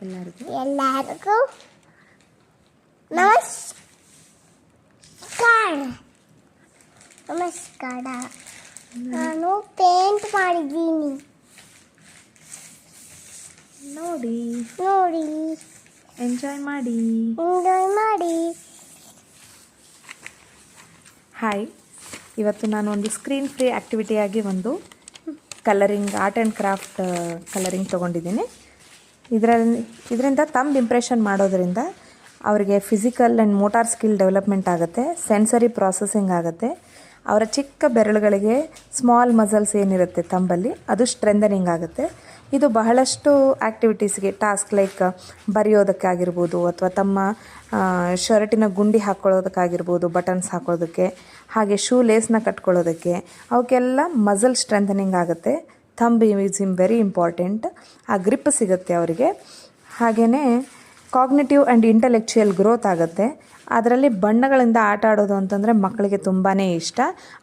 ಎಲ್ಲರಿಗೂ ನಮಸ್ಕಾರ. ನಮಸ್ಕಾರ. ನಾನು ಪೇಂಟ್ ಮಾಡಿದ್ದೀನಿ, ನೋಡಿ ನೋಡಿ ಎಂಜಾಯ್ ಮಾಡಿ. ಹಾಯ್, ಇವತ್ತು ನಾನು ಒಂದು ಸ್ಕ್ರೀನ್ ಫ್ರೀ ಆ್ಯಕ್ಟಿವಿಟಿಯಾಗಿ ಒಂದು colouring art and craft colouring ತೊಗೊಂಡಿದ್ದೀನಿ. ಇದರಿಂದ ತಂಬ್ ಇಂಪ್ರೆಷನ್ ಮಾಡೋದ್ರಿಂದ ಅವರಿಗೆ physical and motor skill development ಆಗುತ್ತೆ, ಸೆನ್ಸರಿ ಪ್ರಾಸೆಸಿಂಗ್ ಆಗುತ್ತೆ. ಅವರ ಚಿಕ್ಕ ಬೆರಳುಗಳಿಗೆ ಸ್ಮಾಲ್ ಮಸಲ್ಸ್ ಏನಿರುತ್ತೆ ತಂಬಲ್ಲಿ ಅದು ಸ್ಟ್ರೆಂಥನಿಂಗ್ ಆಗುತ್ತೆ. ಇದು ಬಹಳಷ್ಟು ಆ್ಯಕ್ಟಿವಿಟೀಸ್ಗೆ ಟಾಸ್ಕ್ ಲೈಕ್ ಬರೆಯೋದಕ್ಕಾಗಿರ್ಬೋದು ಅಥವಾ ತಮ್ಮ ಶರ್ಟಿನ ಗುಂಡಿ ಹಾಕ್ಕೊಳ್ಳೋದಕ್ಕಾಗಿರ್ಬೋದು, ಬಟನ್ಸ್ ಹಾಕೊಳ್ಳೋದಕ್ಕೆ, ಹಾಗೆ ಶೂ ಲೇಸ್ನ ಕಟ್ಕೊಳ್ಳೋದಕ್ಕೆ, ಅವಕ್ಕೆಲ್ಲ ಮಸಲ್ ಸ್ಟ್ರೆಂಥನಿಂಗ್ ಆಗುತ್ತೆ. Thumb is very important. ಆ ಗ್ರಿಪ್ ಸಿಗುತ್ತೆ ಅವರಿಗೆ. ಹಾಗೆಯೇ ಕಾಗ್ನಿಟಿವ್ ಆ್ಯಂಡ್ ಇಂಟೆಲೆಕ್ಚುಯಲ್ ಗ್ರೋತ್ ಆಗುತ್ತೆ. ಅದರಲ್ಲಿ ಬಣ್ಣಗಳಿಂದ ಆಟ ಆಡೋದು ಅಂತಂದರೆ ಮಕ್ಕಳಿಗೆ ತುಂಬಾ ಇಷ್ಟ.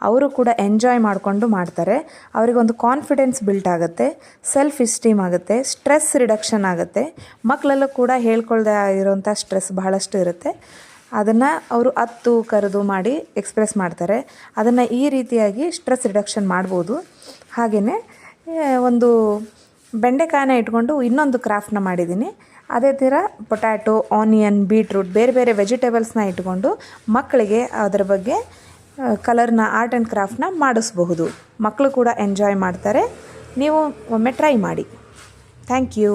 ಅವರು ಕೂಡ ಎಂಜಾಯ್ ಮಾಡಿಕೊಂಡು ಮಾಡ್ತಾರೆ. ಅವರಿಗೊಂದು ಕಾನ್ಫಿಡೆನ್ಸ್ ಬಿಲ್ಟ್ ಆಗುತ್ತೆ, ಸೆಲ್ಫ್ ಇಸ್ಟೀಮ್ ಆಗುತ್ತೆ, ಸ್ಟ್ರೆಸ್ ರಿಡಕ್ಷನ್ ಆಗುತ್ತೆ. ಮಕ್ಕಳಲ್ಲೂ ಕೂಡ ಹೇಳ್ಕೊಳ್ದೇ ಇರೋಂಥ ಸ್ಟ್ರೆಸ್ ಬಹಳಷ್ಟು ಇರುತ್ತೆ. ಅದನ್ನು ಅವರು ಅತ್ತು ಕರೆದು ಮಾಡಿ ಎಕ್ಸ್ಪ್ರೆಸ್ ಮಾಡ್ತಾರೆ. ಅದನ್ನು ಈ ರೀತಿಯಾಗಿ ಸ್ಟ್ರೆಸ್ ರಿಡಕ್ಷನ್ ಮಾಡ್ಬೋದು. ಹಾಗೆಯೇ ಒಂದು ಬೆಂಡೆಕಾಯನ್ನ ಇಟ್ಕೊಂಡು ಇನ್ನೊಂದು ಕ್ರಾಫ್ಟ್ನ ಮಾಡಿದ್ದೀನಿ. ಅದೇ ಥರ ಪೊಟ್ಯಾಟೊ, ಆನಿಯನ್, ಬೀಟ್ರೂಟ್, ಬೇರೆ ಬೇರೆ ವೆಜಿಟೇಬಲ್ಸ್ನ ಇಟ್ಕೊಂಡು ಮಕ್ಕಳಿಗೆ ಅದರ ಬಗ್ಗೆ ಕಲರ್ನ ಆರ್ಟ್ ಆ್ಯಂಡ್ ಕ್ರಾಫ್ಟ್ನ ಮಾಡಿಸ್ಬಹುದು. ಮಕ್ಕಳು ಕೂಡ ಎಂಜಾಯ್ ಮಾಡ್ತಾರೆ. ನೀವು ಒಮ್ಮೆ ಟ್ರೈ ಮಾಡಿ. Thank you.